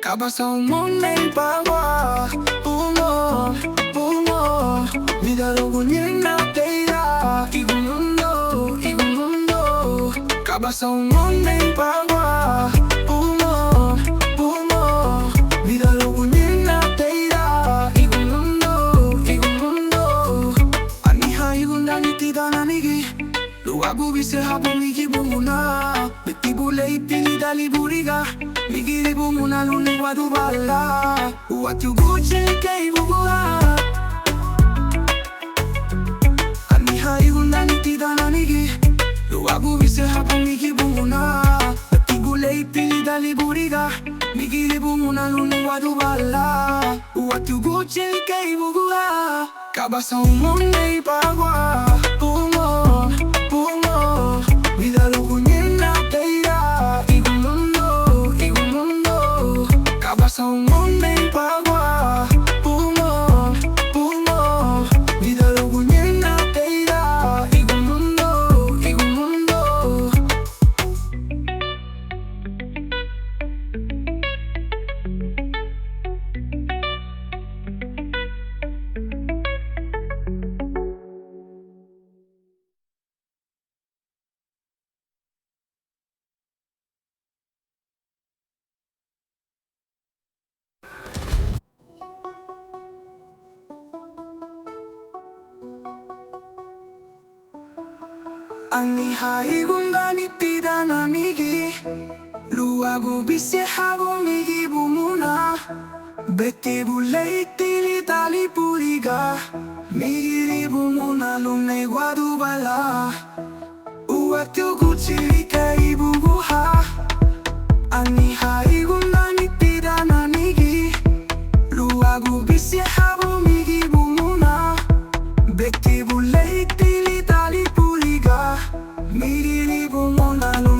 Kabasaumun ay bawa Bungo, bungo Midalugunin na teira Igunundo, igunundo Kabasaumun ay bawa Bungo, bungo Midalugunin na teira Igunundo, igunundo Aniha igundan itida nanigi Luagu bise habong igibunguna Betibule ipili dali buriga Migiri bumuna luni wadu bala Watu guche kei bugua Aniha igunda nitida nanigi Luagu vise hapa migi bumuna Betibule ipili dali buriga Migiri bumuna luni wadu bala Watu guche kei bugua Kabasaumun ay bagwa Bungo, bungo Midalugunin na teira Kabasaumun ay bagwa Bungo, bungo Midalugunin na teira Igunundo, igunundo Aniha igunda nitida namigi Luagu bise habo migi bumuna Betibule itili dali puriga Migiri bumuna lune guadu bala Uatu gucili kei buguha Aniha igunda nitida namigi Luagu bise habo migi bumuna Betibule itili dali puriga Migiri bumuna lune